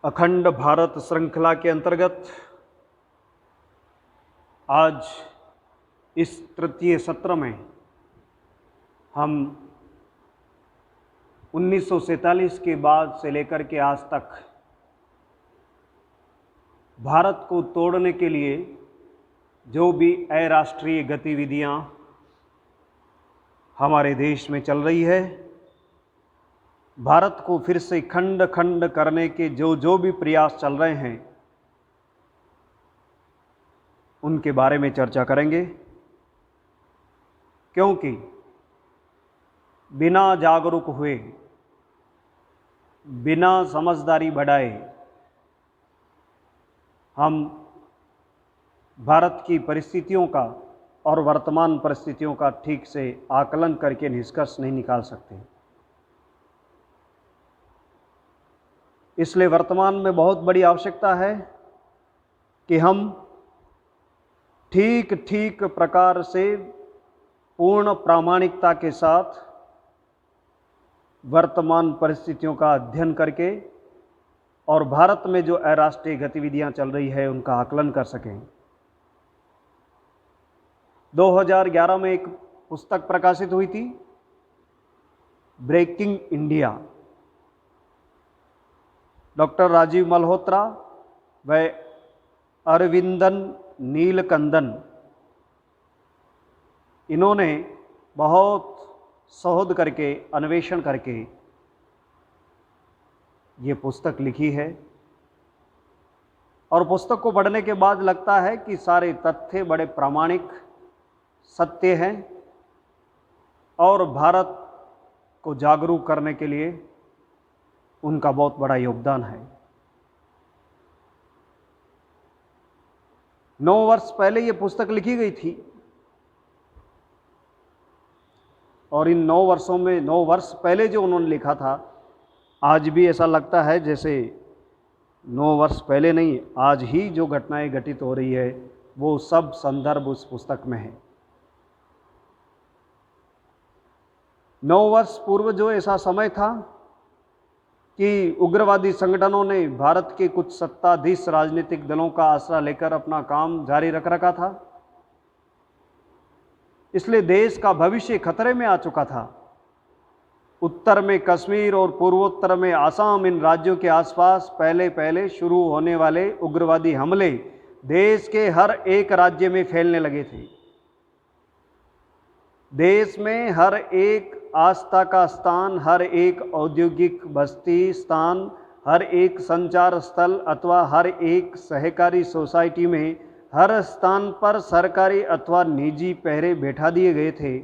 अखंड भारत श्रृंखला के अंतर्गत आज इस तृतीय सत्र में हम 1947 के बाद से लेकर के आज तक भारत को तोड़ने के लिए जो भी अराष्ट्रीय गतिविधियां हमारे देश में चल रही है, भारत को फिर से खंड खंड करने के जो भी प्रयास चल रहे हैं, उनके बारे में चर्चा करेंगे। क्योंकि बिना जागरूक हुए, बिना समझदारी बढ़ाए हम भारत की परिस्थितियों का और वर्तमान परिस्थितियों का ठीक से आकलन करके निष्कर्ष नहीं निकाल सकते। इसलिए वर्तमान में बहुत बड़ी आवश्यकता है कि हम ठीक ठीक प्रकार से पूर्ण प्रामाणिकता के साथ वर्तमान परिस्थितियों का अध्ययन करके और भारत में जो अराष्ट्रीय गतिविधियां चल रही है उनका आकलन कर सकें। 2011 में एक पुस्तक प्रकाशित हुई थी, breaking India. Doctor Rajiv Malhotra व अरविंदन नीलकंदन, इन्होंने बहुत शोध करके, अन्वेषण करके ये पुस्तक लिखी है। और पुस्तक को पढ़ने के बाद लगता है कि सारे तथ्य बड़े प्रामाणिक सत्य हैं और भारत को जागरूक करने के लिए उनका बहुत बड़ा योगदान है। 9 वर्ष पहले ये पुस्तक लिखी गई थी और इन 9 वर्षों में 9 वर्ष पहले जो उन्होंने लिखा था, आज भी ऐसा लगता है जैसे 9 वर्ष पहले नहीं, आज ही जो घटनाएं घटित हो रही है वो सब संदर्भ उस पुस्तक में है। 9 वर्ष पूर्व जो ऐसा समय था कि उग्रवादी संगठनों ने भारत के कुछ सत्ताधीश राजनीतिक दलों का आसरा लेकर अपना काम जारी रख रखा था, इसलिए देश का भविष्य खतरे में आ चुका था। उत्तर में कश्मीर और पूर्वोत्तर में आसाम, इन राज्यों के आसपास पहले पहले शुरू होने वाले उग्रवादी हमले देश के हर एक राज्य में फैलने लगे थे। देश में हर एक आस्था का स्थान, हर एक औद्योगिक बस्ती स्थान, हर एक संचार स्थल अथवा हर एक सहकारी सोसाइटी में हर स्थान पर सरकारी अथवा निजी पहरे बैठा दिए गए थे।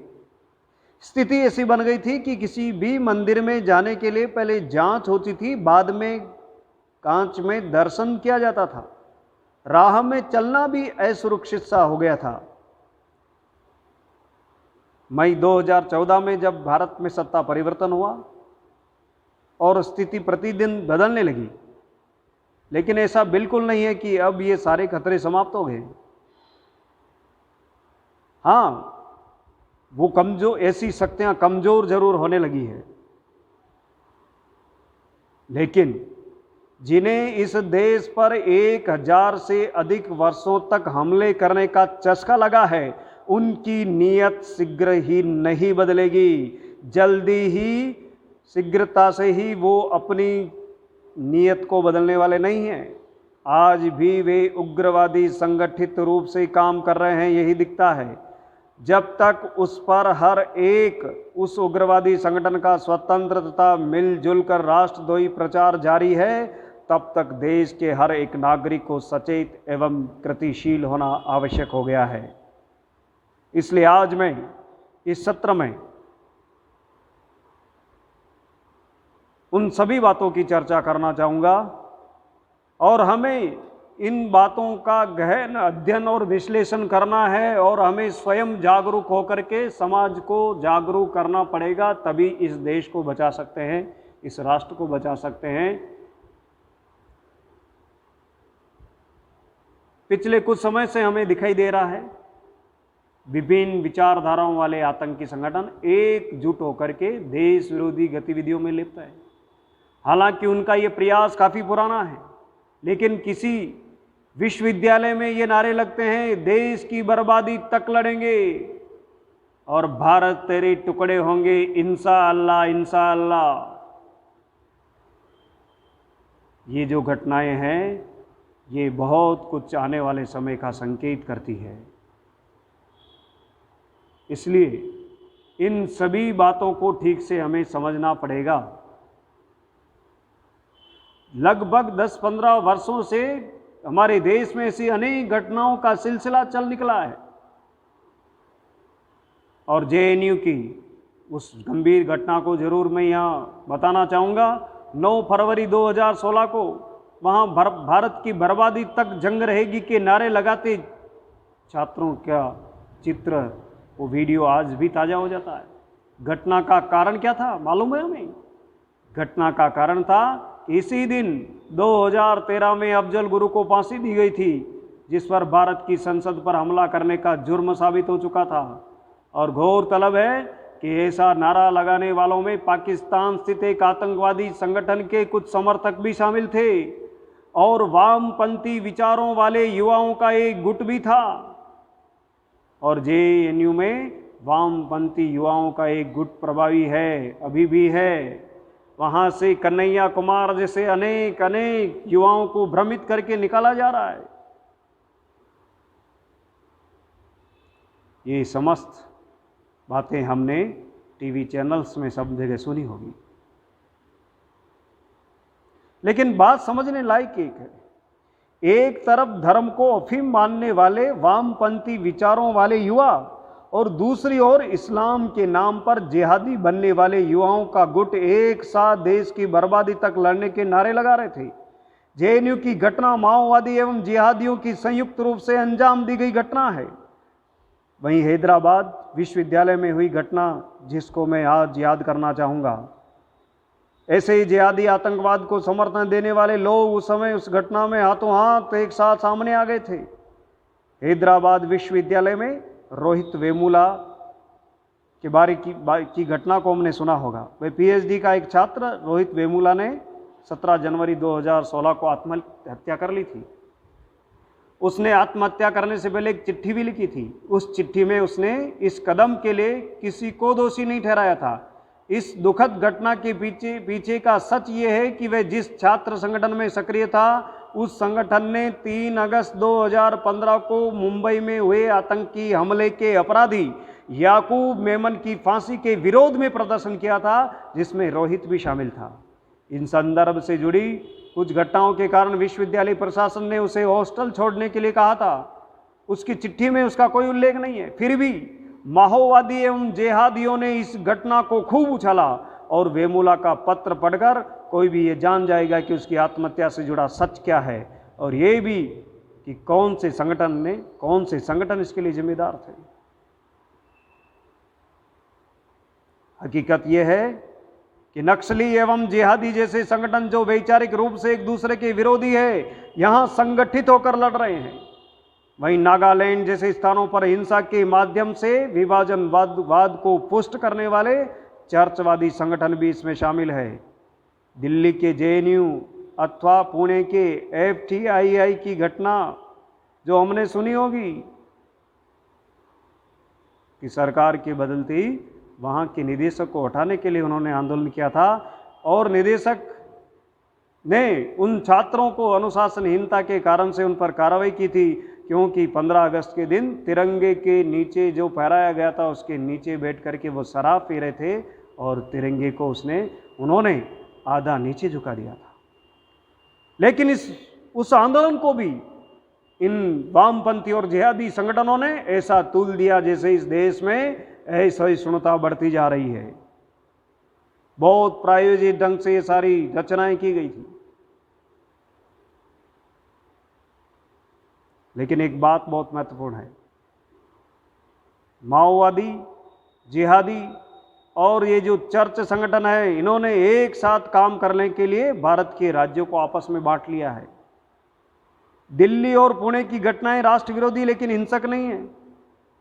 स्थिति ऐसी बन गई थी कि किसी भी मंदिर में जाने के लिए पहले जांच होती थी, बाद में कांच में दर्शन किया जाता था। राह में चलना भी असुरक्षित सा हो गया था। मई 2014 में जब भारत में सत्ता परिवर्तन हुआ और स्थिति प्रतिदिन बदलने लगी, लेकिन ऐसा बिल्कुल नहीं है कि अब ये सारे खतरे समाप्त हो गए। हाँ, वो कमजोर, ऐसी शक्तियां कमजोर जरूर होने लगी है, लेकिन जिन्हें इस देश पर 1000 से अधिक वर्षों तक हमले करने का चस्का लगा है, उनकी नीयत शीघ्र ही नहीं बदलेगी। जल्दी ही, शीघ्रता से ही वो अपनी नीयत को बदलने वाले नहीं हैं। आज भी वे उग्रवादी संगठित रूप से काम कर रहे हैं, यही दिखता है। जब तक उस पर हर एक उस उग्रवादी संगठन का स्वतंत्र तथा मिलजुल कर राष्ट्रद्रोही प्रचार जारी है, तब तक देश के हर एक नागरिक को सचेत एवं कृतिशील होना आवश्यक हो गया है। इसलिए आज मैं इस सत्र में उन सभी बातों की चर्चा करना चाहूँगा और हमें इन बातों का गहन अध्ययन और विश्लेषण करना है और हमें स्वयं जागरूक होकर के समाज को जागरूक करना पड़ेगा, तभी इस देश को बचा सकते हैं, इस राष्ट्र को बचा सकते हैं। पिछले कुछ समय से हमें दिखाई दे रहा है विभिन्न विचारधाराओं वाले आतंकी संगठन एकजुट होकर के देश विरोधी गतिविधियों में लिप्त है। हालांकि उनका ये प्रयास काफ़ी पुराना है। लेकिन किसी विश्वविद्यालय में ये नारे लगते हैं, देश की बर्बादी तक लड़ेंगे और भारत तेरे टुकड़े होंगे, इंशाअल्लाह इंशाअल्लाह। ये जो घटनाएं हैं ये बहुत कुछ आने वाले समय का संकेत करती है। इसलिए इन सभी बातों को ठीक से हमें समझना पड़ेगा। लगभग 10-15 वर्षों से हमारे देश में ऐसी अनेक घटनाओं का सिलसिला चल निकला है और जेएनयू की उस गंभीर घटना को जरूर मैं यहाँ बताना चाहूँगा। 9 फरवरी 2016 को वहाँ भारत की बर्बादी तक जंग रहेगी के नारे लगाते छात्रों का चित्र, वो वीडियो आज भी ताज़ा हो जाता है। घटना का कारण क्या था मालूम है हमें? घटना का कारण था इसी दिन 2013 में अफजल गुरु को फांसी दी गई थी, जिस पर भारत की संसद पर हमला करने का जुर्म साबित हो चुका था। और घोर तलब है कि ऐसा नारा लगाने वालों में पाकिस्तान स्थित एक आतंकवादी संगठन के कुछ समर्थक भी शामिल थे और वामपंथी विचारों वाले युवाओं का एक गुट भी था। और जेएनयू में वामपंथी युवाओं का एक गुट प्रभावी है, अभी भी है। वहाँ से कन्हैया कुमार जैसे अनेक युवाओं को भ्रमित करके निकाला जा रहा है। ये समस्त बातें हमने टीवी चैनल्स में सब जगह सुनी होगी, लेकिन बात समझने लायक एक है। एक तरफ धर्म को अफीम मानने वाले वामपंथी विचारों वाले युवा और दूसरी ओर इस्लाम के नाम पर जिहादी बनने वाले युवाओं का गुट एक साथ देश की बर्बादी तक लड़ने के नारे लगा रहे थे। जेएनयू की घटना माओवादी एवं जिहादियों की संयुक्त रूप से अंजाम दी गई घटना है। वहीं हैदराबाद विश्वविद्यालय में हुई घटना, जिसको मैं आज याद करना चाहूँगा। ऐसे ही जिहादी आतंकवाद को समर्थन देने वाले लोग उस समय उस घटना में हाथों हाथ एक साथ सामने आ गए थे। हैदराबाद विश्वविद्यालय में रोहित वेमुला के बारे की घटना को हमने सुना होगा। वह पीएचडी का एक छात्र रोहित वेमुला ने 17 जनवरी 2016 को आत्महत्या कर ली थी। उसने आत्महत्या करने से पहले एक चिट्ठी भी लिखी थी। उस चिट्ठी में उसने इस कदम के लिए किसी को दोषी नहीं ठहराया था। इस दुखद घटना के पीछे का सच ये है कि वह जिस छात्र संगठन में सक्रिय था, उस संगठन ने 3 अगस्त 2015 को मुंबई में हुए आतंकी हमले के अपराधी याकूब मेमन की फांसी के विरोध में प्रदर्शन किया था, जिसमें रोहित भी शामिल था। इन संदर्भ से जुड़ी कुछ घटनाओं के कारण विश्वविद्यालय प्रशासन ने उसे हॉस्टल छोड़ने के लिए कहा था। उसकी चिट्ठी में उसका कोई उल्लेख नहीं है। फिर भी माओवादी एवं जिहादियों ने इस घटना को खूब उछाला और वेमुला का पत्र पढ़कर कोई भी ये जान जाएगा कि उसकी आत्महत्या से जुड़ा सच क्या है, और ये भी कि कौन से संगठन इसके लिए जिम्मेदार थे। हकीकत यह है कि नक्सली एवं जिहादी जैसे संगठन जो वैचारिक रूप से एक दूसरे के विरोधी है, यहाँ संगठित होकर लड़ रहे हैं। वहीं नागालैंड जैसे स्थानों पर हिंसा के माध्यम से विभाजनवाद को पुष्ट करने वाले चर्चवादी संगठन भी इसमें शामिल है। दिल्ली के जेएनयू अथवा पुणे के एफटीआईआई की घटना जो हमने सुनी होगी कि सरकार की बदलती वहाँ के निदेशक को हटाने के लिए उन्होंने आंदोलन किया था, और निदेशक ने उन छात्रों को अनुशासनहीनता के कारण से उन पर कार्रवाई की थी, क्योंकि 15 अगस्त के दिन तिरंगे के नीचे जो फहराया गया था उसके नीचे बैठ करके वो शराब पी रहे थे और तिरंगे को उन्होंने आधा नीचे झुका दिया था। लेकिन उस आंदोलन को भी इन वामपंथी और जिहादी संगठनों ने ऐसा तुल दिया जैसे इस देश में असहिष्णुता बढ़ती जा रही है। बहुत प्रायोजित ढंग से ये सारी रचनाएं की गई थी। लेकिन एक बात बहुत महत्वपूर्ण है, माओवादी, जिहादी और ये जो चर्च संगठन है, इन्होंने एक साथ काम करने के लिए भारत के राज्यों को आपस में बांट लिया है। दिल्ली और पुणे की घटनाएं राष्ट्र विरोधी लेकिन हिंसक नहीं है,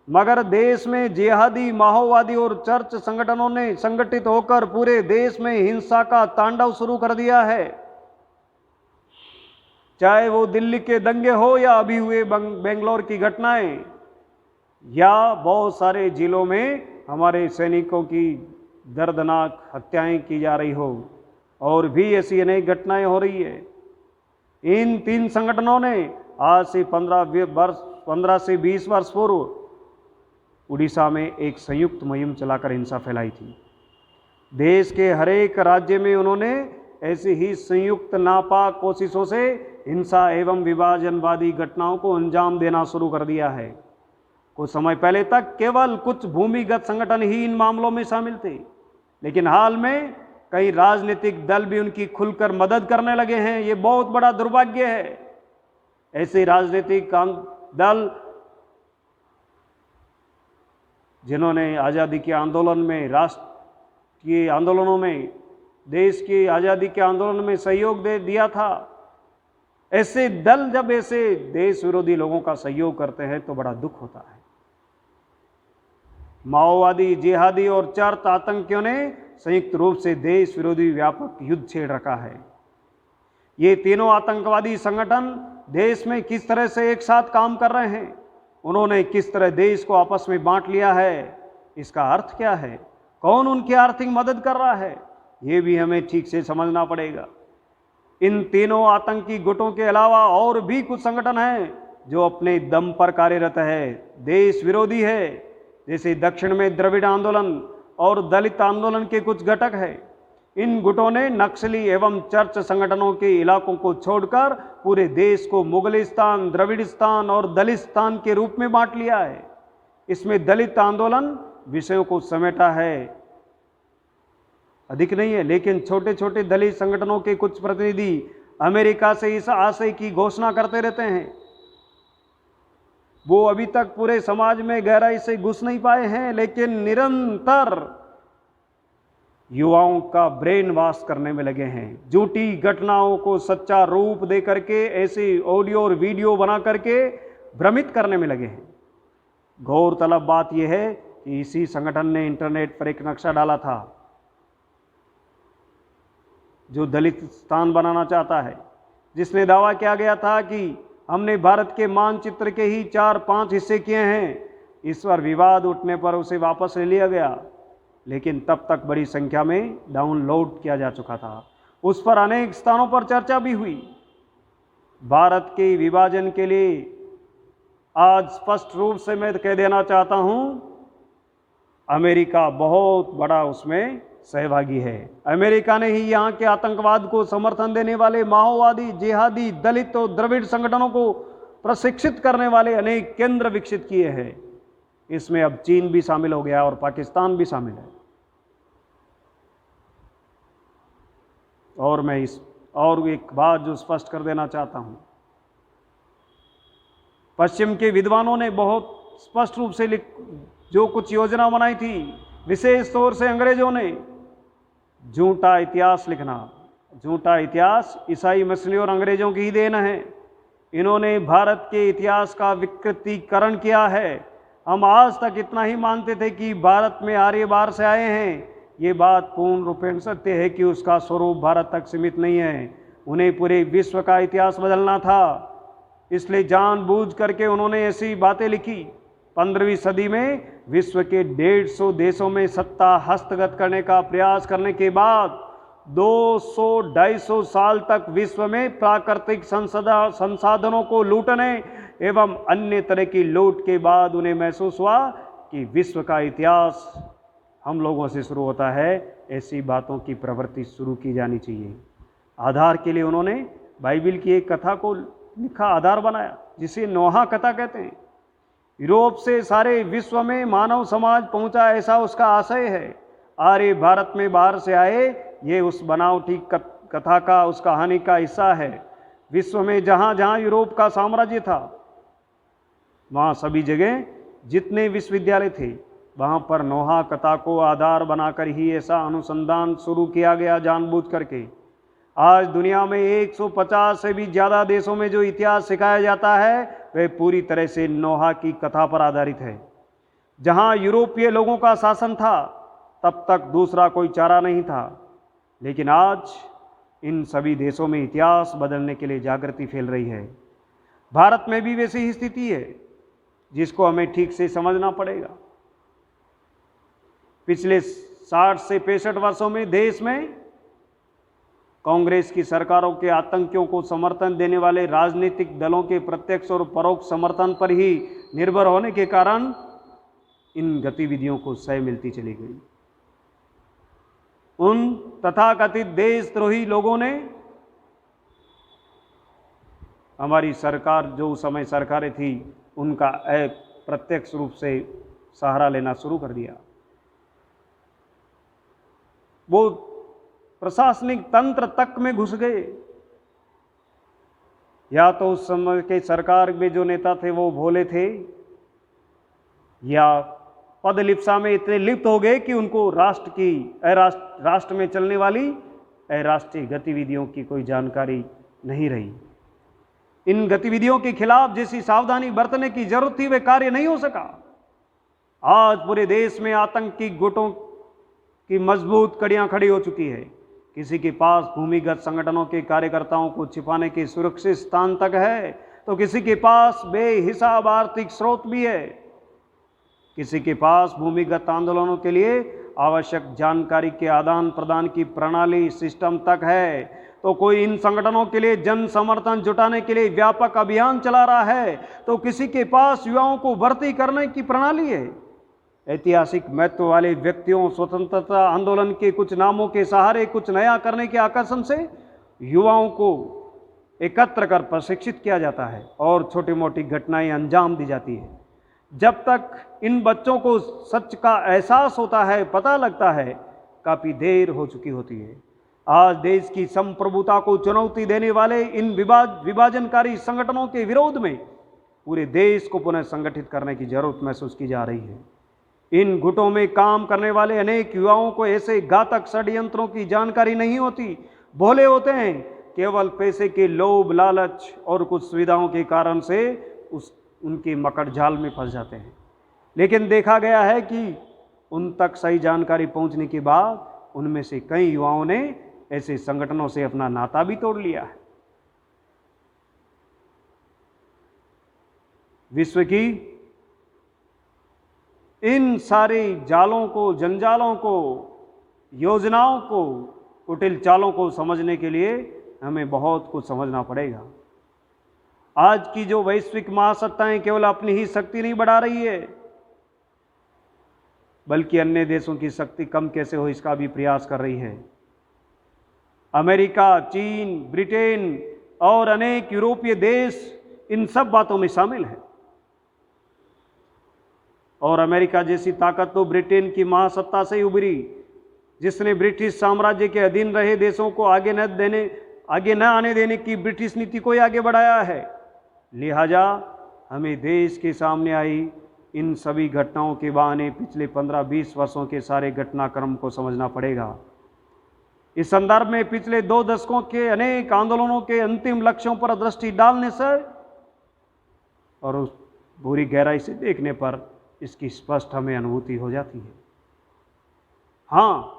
मगर देश में जिहादी, माओवादी और चर्च संगठनों ने संगठित होकर पूरे देश में हिंसा का तांडव शुरू कर दिया है। चाहे वो दिल्ली के दंगे हो या अभी हुए बेंगलोर की घटनाएं, या बहुत सारे जिलों में हमारे सैनिकों की दर्दनाक हत्याएं की जा रही हो, और भी ऐसी अनेक घटनाएं हो रही है। इन 3 संगठनों ने आज से 15 से 20 वर्ष पूर्व उड़ीसा में एक संयुक्त मुहिम चलाकर हिंसा फैलाई थी। देश के हर एक राज्य में उन्होंने ऐसी ही संयुक्त नापाक कोशिशों से हिंसा एवं विभाजनवादी घटनाओं को अंजाम देना शुरू कर दिया है। कुछ समय पहले तक केवल कुछ भूमिगत संगठन ही इन मामलों में शामिल थे, लेकिन हाल में कई राजनीतिक दल भी उनकी खुलकर मदद करने लगे हैं। ये बहुत बड़ा दुर्भाग्य है। ऐसे राजनीतिक दल जिन्होंने आज़ादी के आंदोलन में, राष्ट्रीय आंदोलनों में, देश की आज़ादी के आंदोलन में सहयोग दे दिया था, ऐसे दल जब ऐसे देश विरोधी लोगों का सहयोग करते हैं तो बड़ा दुख होता है। माओवादी, जिहादी और चर्च आतंकियों ने संयुक्त रूप से देश विरोधी व्यापक युद्ध छेड़ रखा है। ये तीनों आतंकवादी संगठन देश में किस तरह से एक साथ काम कर रहे हैं, उन्होंने किस तरह देश को आपस में बांट लिया है, इसका अर्थ क्या है, कौन उनकी आर्थिक मदद कर रहा है, ये भी हमें ठीक से समझना पड़ेगा। इन तीनों आतंकी गुटों के अलावा और भी कुछ संगठन हैं जो अपने दम पर कार्यरत है, देश विरोधी है, जैसे दक्षिण में द्रविड़ आंदोलन और दलित आंदोलन के कुछ घटक हैं। इन गुटों ने नक्सली एवं चर्च संगठनों के इलाकों को छोड़कर पूरे देश को मुगलिस्तान, द्रविड़िस्तान और दलिस्तान के रूप में बांट लिया है। इसमें दलित आंदोलन विषयों को समेटा है, अधिक नहीं है, लेकिन छोटे छोटे दलित संगठनों के कुछ प्रतिनिधि अमेरिका से इस आशय की घोषणा करते रहते हैं। वो अभी तक पूरे समाज में गहराई से घुस नहीं पाए हैं, लेकिन निरंतर युवाओं का ब्रेन वॉश करने में लगे हैं। झूठी घटनाओं को सच्चा रूप दे करके ऐसे ऑडियो और वीडियो बना करके भ्रमित करने में लगे हैं। गौरतलब बात यह है कि इसी संगठन ने इंटरनेट पर एक नक्शा डाला था जो दलित स्थान बनाना चाहता है, जिसमें दावा किया गया था कि हमने भारत के मानचित्र के ही 4-5 हिस्से किए हैं। इस पर विवाद उठने पर उसे वापस ले लिया गया, लेकिन तब तक बड़ी संख्या में डाउनलोड किया जा चुका था। उस पर अनेक स्थानों पर चर्चा भी हुई। भारत के विभाजन के लिए आज स्पष्ट रूप से मैं कह देना चाहता हूं, अमेरिका बहुत बड़ा उसमें सहभागी है। अमेरिका ने ही यहाँ के आतंकवाद को समर्थन देने वाले माओवादी, जिहादी, दलित और द्रविड़ संगठनों को प्रशिक्षित करने वाले अनेक केंद्र विकसित किए हैं। इसमें अब चीन भी शामिल हो गया और पाकिस्तान भी शामिल है। और मैं और एक बात जो स्पष्ट कर देना चाहता हूं, पश्चिम के विद्वानों ने बहुत स्पष्ट रूप से जो कुछ योजना बनाई थी, विशेष तौर से अंग्रेजों ने झूठा इतिहास लिखना। झूठा इतिहास ईसाई मिशनरी और अंग्रेजों की ही देन है। इन्होंने भारत के इतिहास का विकृतीकरण किया है। हम आज तक इतना ही मानते थे कि भारत में आर्य बाहर से आए हैं। ये बात पूर्ण रूपेण सत्य है कि उसका स्वरूप भारत तक सीमित नहीं है। उन्हें पूरे विश्व का इतिहास बदलना था, इसलिए जानबूझ करके उन्होंने ऐसी बातें लिखी। 15वीं सदी में विश्व के 150 देशों में सत्ता हस्तगत करने का प्रयास करने के बाद 200-250 साल तक विश्व में प्राकृतिक संसाधनों को लूटने एवं अन्य तरह की लूट के बाद उन्हें महसूस हुआ कि विश्व का इतिहास हम लोगों से शुरू होता है। ऐसी बातों की प्रवृत्ति शुरू की जानी चाहिए। आधार के लिए उन्होंने बाइबिल की एक कथा को लिखा, आधार बनाया, जिसे नोहा कथा कहते हैं। यूरोप से सारे विश्व में मानव समाज पहुंचा, ऐसा उसका आशय है। आर्य भारत में बाहर से आए, ये उस बनावटी कथा का, उस कहानी का हिस्सा है। विश्व में जहाँ जहाँ यूरोप का साम्राज्य था, वहाँ सभी जगह जितने विश्वविद्यालय थे, वहाँ पर नोहा कथा को आधार बनाकर ही ऐसा अनुसंधान शुरू किया गया जानबूझ करके। आज दुनिया में 150 से भी ज़्यादा देशों में जो इतिहास सिखाया जाता है वह पूरी तरह से नोहा की कथा पर आधारित है। जहाँ यूरोपीय लोगों का शासन था, तब तक दूसरा कोई चारा नहीं था, लेकिन आज इन सभी देशों में इतिहास बदलने के लिए जागृति फैल रही है। भारत में भी वैसी ही स्थिति है जिसको हमें ठीक से समझना पड़ेगा। पिछले 60 से 65 वर्षों में देश में कांग्रेस की सरकारों के आतंकियों को समर्थन देने वाले राजनीतिक दलों के प्रत्यक्ष और परोक्ष समर्थन पर ही निर्भर होने के कारण इन गतिविधियों को सह मिलती चली गई। उन तथाकथित देशद्रोही लोगों ने हमारी सरकार, जो उस समय सरकारें थी, उनका प्रत्यक्ष रूप से सहारा लेना शुरू कर दिया। वो प्रशासनिक तंत्र तक में घुस गए। या तो उस समय के सरकार में जो नेता थे वो भोले थे, या पद लिप्सा में इतने लिप्त हो गए कि उनको राष्ट्र में चलने वाली अराष्ट्रीय गतिविधियों की कोई जानकारी नहीं रही। इन गतिविधियों के खिलाफ जैसी सावधानी बरतने की जरूरत थी वे कार्य नहीं हो सका। आज पूरे देश में आतंकी गुटों की मजबूत कड़ियां खड़ी हो चुकी है। किसी के पास भूमिगत संगठनों के कार्यकर्ताओं को छिपाने के सुरक्षित स्थान तक है, तो किसी के पास बेहिसाब आर्थिक स्रोत भी है। किसी के पास भूमिगत आंदोलनों के लिए आवश्यक जानकारी के आदान प्रदान की प्रणाली सिस्टम तक है, तो कोई इन संगठनों के लिए जन समर्थन जुटाने के लिए व्यापक अभियान चला रहा है, तो किसी के पास युवाओं को भर्ती करने की प्रणाली है। ऐतिहासिक महत्व वाले व्यक्तियों, स्वतंत्रता आंदोलन के कुछ नामों के सहारे कुछ नया करने के आकर्षण से युवाओं को एकत्र कर प्रशिक्षित किया जाता है और छोटी मोटी घटनाएं अंजाम दी जाती है। जब तक इन बच्चों को सच का एहसास होता है, पता लगता है, काफ़ी देर हो चुकी होती है। आज देश की संप्रभुता को चुनौती देने वाले इन विभाजनकारी संगठनों के विरोध में पूरे देश को पुनः संगठित करने की जरूरत महसूस की जा रही है। इन गुटों में काम करने वाले अनेक युवाओं को ऐसे घातक षड्यंत्रों की जानकारी नहीं होती। भोले होते हैं, केवल पैसे के लोभ, लालच और कुछ सुविधाओं के कारण से उनके मकड़ जाल में फंस जाते हैं। लेकिन देखा गया है कि उन तक सही जानकारी पहुंचने के बाद उनमें से कई युवाओं ने ऐसे संगठनों से अपना नाता भी तोड़ लिया है। विश्व की इन सारे जालों को, जंजालों को, योजनाओं को, कुटिल चालों को समझने के लिए हमें बहुत कुछ समझना पड़ेगा। आज की जो वैश्विक महासत्ताएं केवल अपनी ही शक्ति नहीं बढ़ा रही है, बल्कि अन्य देशों की शक्ति कम कैसे हो इसका भी प्रयास कर रही है। अमेरिका, चीन, ब्रिटेन और अनेक यूरोपीय देश इन सब बातों में शामिल है। और अमेरिका जैसी ताकत तो ब्रिटेन की महासत्ता से ही उभरी, जिसने ब्रिटिश साम्राज्य के अधीन रहे देशों को आगे न आने देने की ब्रिटिश नीति को ही आगे बढ़ाया है। लिहाजा हमें देश के सामने आई इन सभी घटनाओं के बहाने पिछले 15-20 वर्षों के सारे घटनाक्रम को समझना पड़ेगा। इस संदर्भ में पिछले 2 दशकों के अनेक आंदोलनों के अंतिम लक्ष्यों पर दृष्टि डालने से और उस पूरी गहराई से देखने पर इसकी स्पष्ट हमें अनुभूति हो जाती है। हाँ,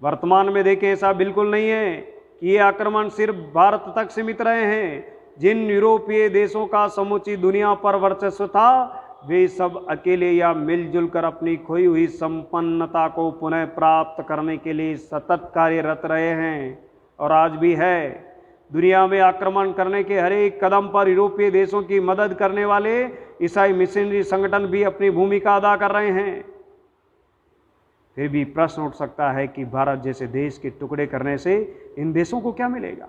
वर्तमान में देखें, ऐसा बिल्कुल नहीं है कि ये आक्रमण सिर्फ भारत तक सीमित रहे हैं। जिन यूरोपीय देशों का समूची दुनिया पर वर्चस्व था, वे सब अकेले या मिलजुल कर अपनी खोई हुई संपन्नता को पुनः प्राप्त करने के लिए सतत कार्यरत रहे हैं और आज भी है। दुनिया में आक्रमण करने के हर एक कदम पर यूरोपीय देशों की मदद करने वाले ईसाई मिशनरी संगठन भी अपनी भूमिका अदा कर रहे हैं। फिर भी प्रश्न उठ सकता है कि भारत जैसे देश के टुकड़े करने से इन देशों को क्या मिलेगा।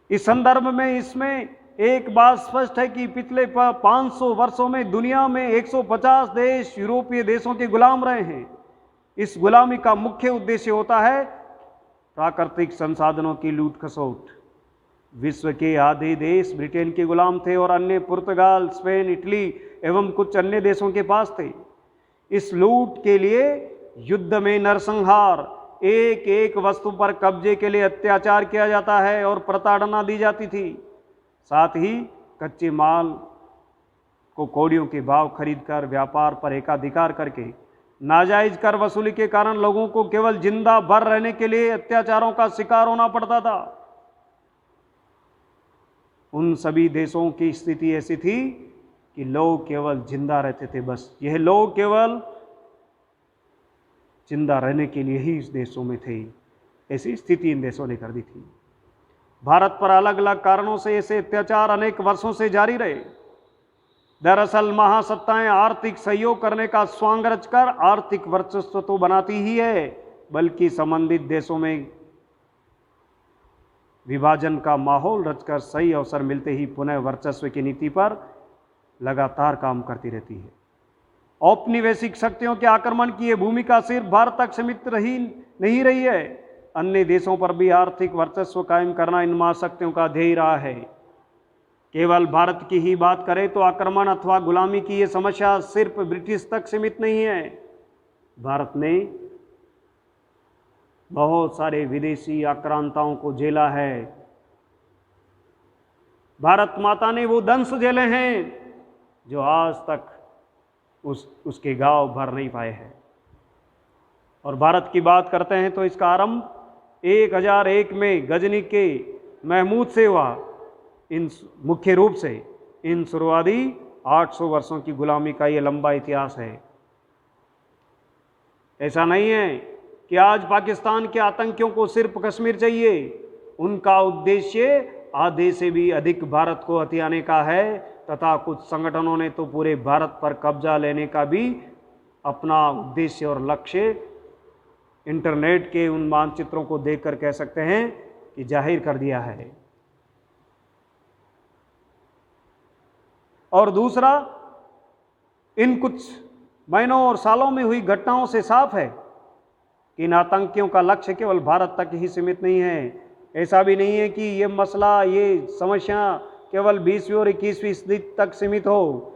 इस संदर्भ में इसमें एक बात स्पष्ट है कि पिछले 500 वर्षों में दुनिया में 150 देश यूरोपीय देशों के गुलाम रहे हैं। इस गुलामी का मुख्य उद्देश्य होता है प्राकृतिक संसाधनों की लूट खसोट। विश्व के आधे देश ब्रिटेन के गुलाम थे और अन्य पुर्तगाल, स्पेन, इटली एवं कुछ अन्य देशों के पास थे। इस लूट के लिए युद्ध में नरसंहार, एक एक वस्तु पर कब्जे के लिए अत्याचार किया जाता है और प्रताड़ना दी जाती थी। साथ ही कच्चे माल को कौड़ियों के भाव खरीदकर व्यापार पर एकाधिकार करके नाजायज कर वसूली के कारण लोगों को केवल जिंदा भर रहने के लिए अत्याचारों का शिकार होना पड़ता था। उन सभी देशों की स्थिति ऐसी थी कि लोग केवल जिंदा रहते थे, बस यह लोग केवल जिंदा रहने के लिए ही इस देशों में थे। ऐसी स्थिति इन देशों ने कर दी थी। भारत पर अलग अलग कारणों से ऐसे अत्याचार अनेक वर्षों से जारी रहे। दरअसल महासत्ताएं आर्थिक सहयोग करने का स्वांग रचकर आर्थिक वर्चस्व तो बनाती ही है, बल्कि संबंधित देशों में विभाजन का माहौल रचकर सही अवसर मिलते ही पुनः वर्चस्व की नीति पर लगातार काम करती रहती है। औपनिवेशिक शक्तियों के आक्रमण की यह भूमिका सिर्फ भारत तक सीमित नहीं रही है। अन्य देशों पर भी आर्थिक वर्चस्व कायम करना इन महाशक्तियों का ध्येय रहा है। केवल भारत की ही बात करें तो आक्रमण अथवा गुलामी की यह समस्या सिर्फ ब्रिटिश तक सीमित नहीं है। भारत ने बहुत सारे विदेशी आक्रांताओं को झेला है। भारत माता ने वो दंश झेले हैं जो आज तक उसके घाव भर नहीं पाए हैं। और भारत की बात करते हैं तो इसका आरंभ 1001 में गजनी के महमूद से हुआ। इन मुख्य रूप से इन शुरुआती 800 वर्षों की गुलामी का ये लंबा इतिहास है। ऐसा नहीं है कि आज पाकिस्तान के आतंकियों को सिर्फ कश्मीर चाहिए। उनका उद्देश्य आधे से भी अधिक भारत को हथियाने का है, तथा कुछ संगठनों ने तो पूरे भारत पर कब्जा लेने का भी अपना उद्देश्य और लक्ष्य इंटरनेट के उन मानचित्रों को देखकर कह सकते हैं कि जाहिर कर दिया है। और दूसरा, इन कुछ महीनों और सालों में हुई घटनाओं से साफ है कि इन आतंकियों का लक्ष्य केवल भारत तक ही सीमित नहीं है। ऐसा भी नहीं है कि ये मसला, ये समस्या केवल 20वीं और 21वीं सदी तक सीमित हो।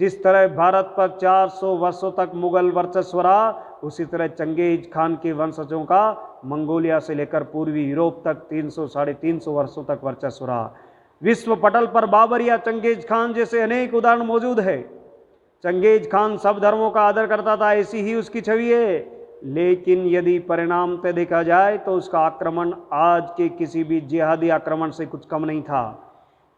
जिस तरह भारत पर 400 वर्षों तक मुगल वर्चस्व रहा, उसी तरह चंगेज खान के वंशजों का मंगोलिया से लेकर पूर्वी यूरोप तक 300-350 वर्षों तक वर्चस्व रहा। विश्व पटल पर बाबर या चंगेज खान जैसे अनेक उदाहरण मौजूद है। चंगेज खान सब धर्मों का आदर करता था, ऐसी ही उसकी छवि है। लेकिन यदि परिणाम तय देखा जाए तो उसका आक्रमण आज के किसी भी जिहादी आक्रमण से कुछ कम नहीं था।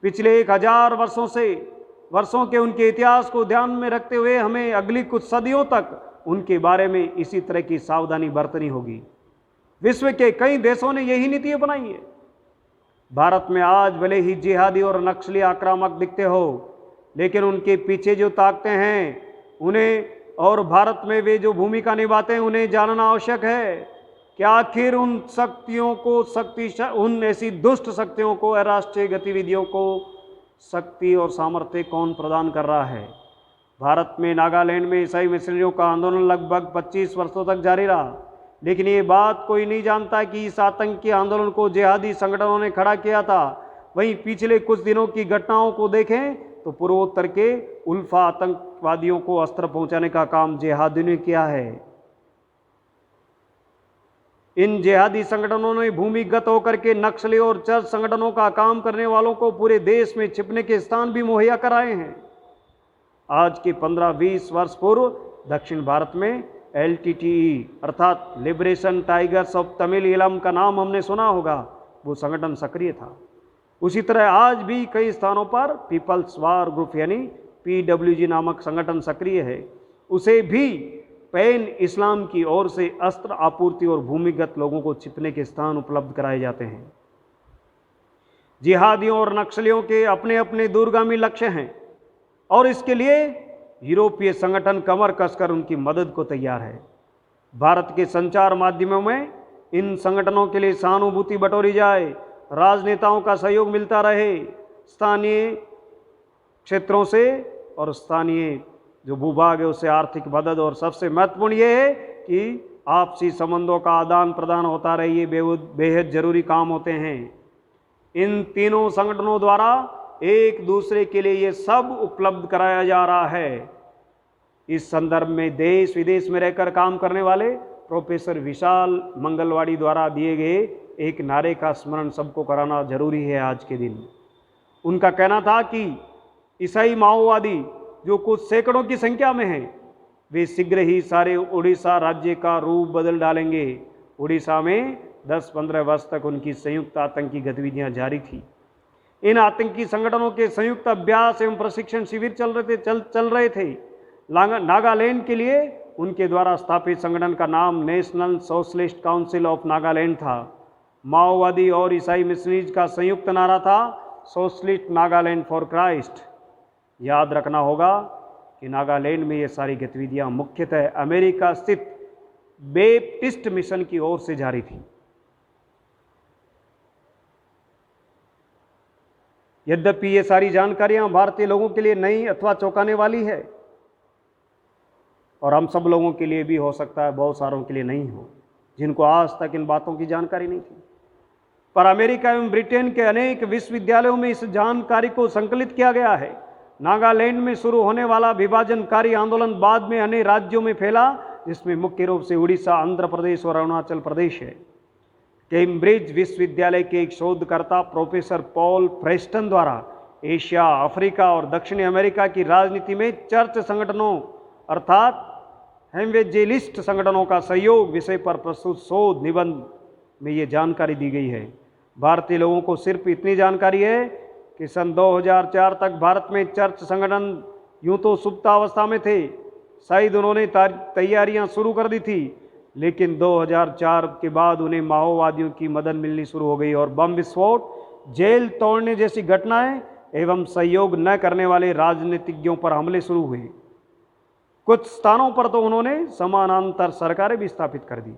पिछले 1000 वर्षों के उनके इतिहास को ध्यान में रखते हुए हमें अगली कुछ सदियों तक उनके बारे में इसी तरह की सावधानी बरतनी होगी। विश्व के कई देशों ने यही नीति अपनाई है। भारत में आज भले ही जिहादी और नक्सली आक्रामक दिखते हो, लेकिन उनके पीछे जो ताकतें हैं उन्हें, और भारत में वे जो भूमिका निभाते हैं उन्हें जानना आवश्यक है कि आखिर उन शक्तियों को उन ऐसी दुष्ट शक्तियों को, राष्ट्रीय गतिविधियों को शक्ति और सामर्थ्य कौन प्रदान कर रहा है। भारत में नागालैंड में ईसाई मिशनरियों का आंदोलन लगभग 25 वर्षों तक जारी रहा, लेकिन ये बात कोई नहीं जानता कि इस आतंकी आंदोलन को जिहादी संगठनों ने खड़ा किया था। वहीं पिछले कुछ दिनों की घटनाओं को देखें तो पूर्वोत्तर के उल्फा आतंकवादियों को अस्त्र पहुंचाने का काम जिहादियों ने किया है। इन जिहादी संगठनों ने भूमिगत होकर के नक्सली और चर्च संगठनों का काम करने वालों को पूरे देश में छिपने के स्थान भी मुहैया कराए हैं। आज के 15-20 वर्ष पूर्व दक्षिण भारत में LTTE अर्थात liberation tigers of Tamil Eelam का नाम हमने सुना होगा, वो संगठन सक्रिय था। उसी तरह आज भी कई स्थानों पर पीपल्स वार ग्रुप यानी PWG नामक संगठन सक्रिय है। उसे भी पैन इस्लाम की ओर से अस्त्र आपूर्ति और भूमिगत लोगों को छिपने के स्थान उपलब्ध कराए जाते हैं। जिहादियों और नक्सलियों के अपने अपने दूरगामी लक्ष्य हैं और इसके लिए यूरोपीय संगठन कमर कसकर उनकी मदद को तैयार है। भारत के संचार माध्यमों में इन संगठनों के लिए सहानुभूति बटोरी जाए, राजनेताओं का सहयोग मिलता रहे, स्थानीय क्षेत्रों से और स्थानीय जो भूभाग है उससे आर्थिक मदद, और सबसे महत्वपूर्ण ये है कि आपसी संबंधों का आदान प्रदान होता रहे। ये बेहद जरूरी काम होते हैं। इन तीनों संगठनों द्वारा एक दूसरे के लिए ये सब उपलब्ध कराया जा रहा है। इस संदर्भ में देश विदेश में रहकर काम करने वाले प्रोफेसर विशाल मंगलवाड़ी द्वारा दिए गए एक नारे का स्मरण सबको कराना जरूरी है आज के दिन। उनका कहना था कि ईसाई माओवादी जो कुछ सैकड़ों की संख्या में हैं, वे शीघ्र ही सारे उड़ीसा राज्य का रूप बदल डालेंगे। उड़ीसा में 10-15 वर्ष तक उनकी संयुक्त आतंकी गतिविधियां जारी थी। इन आतंकी संगठनों के संयुक्त अभ्यास एवं प्रशिक्षण शिविर चल रहे थे। नागालैंड के लिए उनके द्वारा स्थापित संगठन का नाम national socialist council of Nagaland था। माओवादी और ईसाई मिशनरीज का संयुक्त नारा था सोशलिस्ट नागालैंड फॉर क्राइस्ट। याद रखना होगा कि नागालैंड में ये सारी गतिविधियां मुख्यतः अमेरिका स्थित बैप्टिस्ट मिशन की ओर से जारी थी। यद्यपि ये सारी जानकारियां भारतीय लोगों के लिए नई अथवा चौंकाने वाली है, और हम सब लोगों के लिए भी हो सकता है बहुत सारों के लिए नहीं हो, जिनको आज तक इन बातों की जानकारी नहीं थी, पर अमेरिका एवं ब्रिटेन के अनेक विश्वविद्यालयों में इस जानकारी को संकलित किया गया है। नागालैंड में शुरू होने वाला विभाजनकारी आंदोलन बाद में अन्य राज्यों में फैला, जिसमें मुख्य रूप से उड़ीसा, आंध्र प्रदेश और अरुणाचल प्रदेश है। कैम्ब्रिज विश्वविद्यालय के एक शोधकर्ता प्रोफेसर पॉल प्रेस्टन द्वारा एशिया, अफ्रीका और दक्षिणी अमेरिका की राजनीति में चर्च संगठनों अर्थात एवेंजेलिस्ट संगठनों का सहयोग विषय पर प्रस्तुत शोध निबंध में ये जानकारी दी गई है। भारतीय लोगों को सिर्फ इतनी जानकारी है कि सन 2004 तक भारत में चर्च संगठन यूं तो सुप्तावस्था में थे, शायद उन्होंने तैयारियां शुरू कर दी थी, लेकिन 2004 के बाद उन्हें माओवादियों की मदद मिलनी शुरू हो गई और बम विस्फोट, जेल तोड़ने जैसी घटनाएं एवं सहयोग न करने वाले राजनीतिज्ञों पर हमले शुरू हुए। कुछ स्थानों पर तो उन्होंने समानांतर सरकारें भी स्थापित कर दी।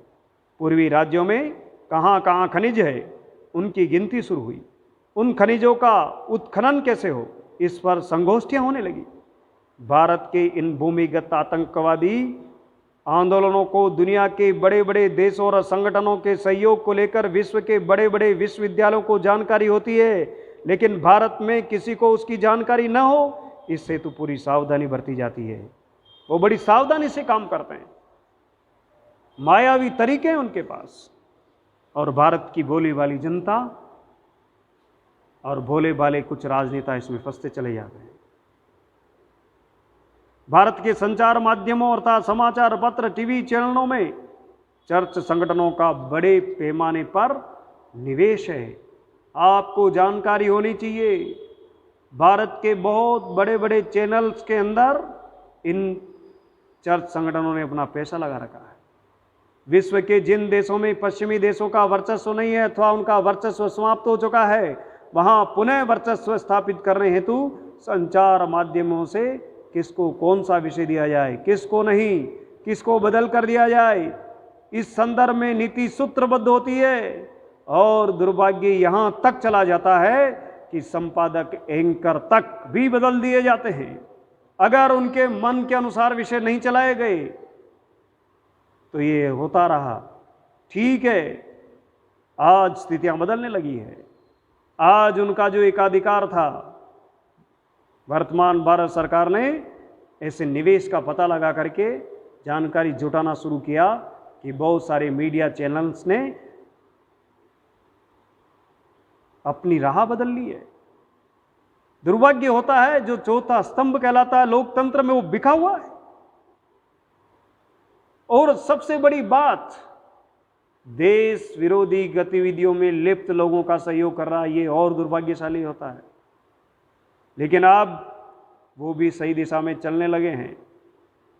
पूर्वी राज्यों में कहाँ कहाँ खनिज है, उनकी गिनती शुरू हुई। उन खनिजों का उत्खनन कैसे हो, इस पर संगोष्ठियां होने लगी। भारत के इन भूमिगत आतंकवादी आंदोलनों को दुनिया के बड़े बड़े देशों और संगठनों के सहयोग को लेकर विश्व के बड़े बड़े विश्वविद्यालयों को जानकारी होती है, लेकिन भारत में किसी को उसकी जानकारी न हो, इससे तो पूरी सावधानी बरती जाती है। वो बड़ी सावधानी से काम करते हैं, मायावी तरीके हैं उनके पास, और भारत की भोली भाली जनता और भोले भाले कुछ राजनेता इसमें फंसते चले जाते हैं। भारत के संचार माध्यमों अर्थात समाचार पत्र, टीवी चैनलों में चर्च संगठनों का बड़े पैमाने पर निवेश है। आपको जानकारी होनी चाहिए, भारत के बहुत बड़े बड़े चैनल्स के अंदर इन चर्च संगठनों ने अपना पैसा लगा रखा है। विश्व के जिन देशों में पश्चिमी देशों का वर्चस्व नहीं है अथवा उनका वर्चस्व समाप्त हो चुका है, वहां पुनः वर्चस्व स्थापित करने हेतु संचार माध्यमों से किसको कौन सा विषय दिया जाए, किसको नहीं, किसको बदल कर दिया जाए, इस संदर्भ में नीति सूत्रबद्ध होती है। और दुर्भाग्य यहां तक चला जाता है कि संपादक, एंकर तक भी बदल दिए जाते हैं। अगर उनके मन के अनुसार विषय नहीं चलाए गए तो ये होता रहा। ठीक है, आज स्थितियां बदलने लगी है। आज उनका जो एकाधिकार था, वर्तमान भारत सरकार ने ऐसे निवेश का पता लगा करके जानकारी जुटाना शुरू किया कि बहुत सारे मीडिया चैनल्स ने अपनी राह बदल ली है। दुर्भाग्य होता है जो चौथा स्तंभ कहलाता है लोकतंत्र में, वो बिखा हुआ है। और सबसे बड़ी बात, देश विरोधी गतिविधियों में लिप्त लोगों का सहयोग कर रहा है, ये और दुर्भाग्यशाली होता है। लेकिन अब वो भी सही दिशा में चलने लगे हैं,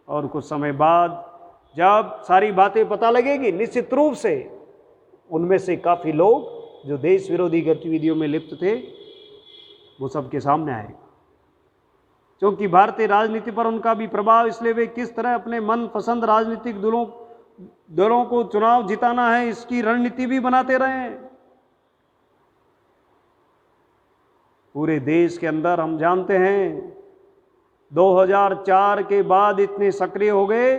और कुछ समय बाद जब सारी बातें पता लगेगी, निश्चित रूप से उनमें से काफ़ी लोग जो देश विरोधी गतिविधियों में लिप्त थे वो सबके सामने आएगा। क्योंकि भारतीय राजनीति पर उनका भी प्रभाव, इसलिए वे किस तरह अपने मनपसंद राजनीतिक दलों को चुनाव जिताना है, इसकी रणनीति भी बनाते रहे हैं। पूरे देश के अंदर हम जानते हैं 2004 के बाद इतने सक्रिय हो गए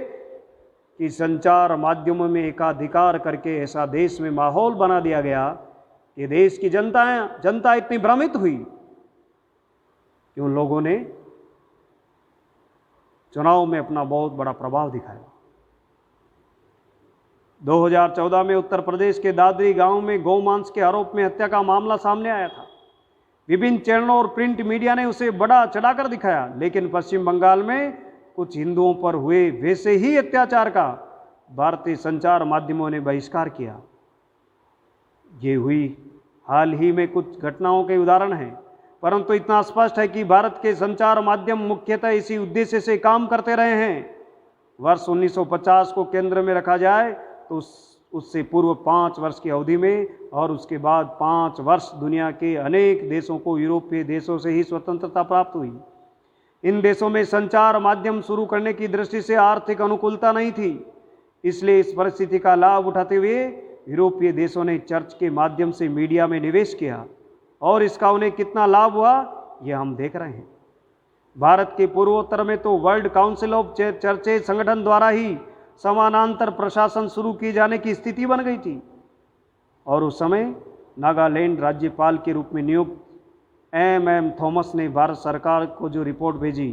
कि संचार माध्यमों में एकाधिकार करके ऐसा देश में माहौल बना दिया गया कि देश की जनता इतनी भ्रमित हुई कि उन लोगों ने चुनाव में अपना बहुत बड़ा प्रभाव दिखाया। 2014 में उत्तर प्रदेश के दादरी गांव में गौमांस के आरोप में हत्या का मामला सामने आया था। विभिन्न चैनलों और प्रिंट मीडिया ने उसे बड़ा चढ़ाकर दिखाया, लेकिन पश्चिम बंगाल में कुछ हिंदुओं पर हुए वैसे ही अत्याचार का भारतीय संचार माध्यमों ने बहिष्कार किया। ये हुई हाल ही में कुछ घटनाओं के उदाहरण हैं, परंतु इतना स्पष्ट है कि भारत के संचार माध्यम मुख्यतः इसी उद्देश्य से काम करते रहे हैं। वर्ष 1950 को केंद्र में रखा जाए तो उससे पूर्व 5 वर्ष की अवधि में और उसके बाद 5 वर्ष दुनिया के अनेक देशों को यूरोपीय देशों से ही स्वतंत्रता प्राप्त हुई। इन देशों में संचार माध्यम शुरू करने की दृष्टि से आर्थिक अनुकूलता नहीं थी, इसलिए इस परिस्थिति का लाभ उठाते हुए यूरोपीय देशों ने चर्च के माध्यम से मीडिया में निवेश किया और इसका उन्हें कितना लाभ हुआ यह हम देख रहे हैं। भारत के पूर्वोत्तर में तो वर्ल्ड काउंसिल ऑफ चर्चेज संगठन द्वारा ही समानांतर प्रशासन शुरू किए जाने की स्थिति बन गई थी और उस समय नागालैंड राज्यपाल के रूप में नियुक्त एम थॉमस ने भारत सरकार को जो रिपोर्ट भेजी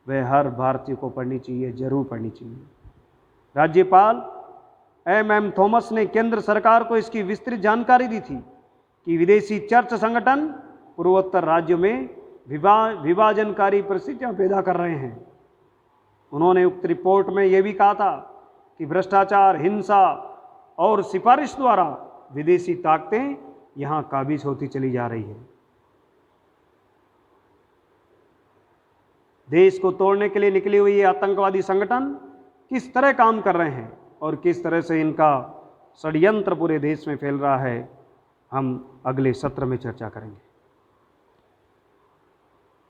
वह हर भारतीय को पढ़नी चाहिए, जरूर पढ़नी चाहिए। राज्यपाल एम थॉमस ने केंद्र सरकार को इसकी विस्तृत जानकारी दी थी कि विदेशी चर्च संगठन पूर्वोत्तर राज्यों में विभाजनकारी परिस्थितियां पैदा कर रहे हैं। उन्होंने उक्त रिपोर्ट में यह भी कहा था कि भ्रष्टाचार, हिंसा और सिफारिश द्वारा विदेशी ताकतें यहां काबिज होती चली जा रही है। देश को तोड़ने के लिए निकली हुई ये आतंकवादी संगठन किस तरह काम कर रहे हैं और किस तरह से इनका षड्यंत्र पूरे देश में फैल रहा है, हम अगले सत्र में चर्चा करेंगे।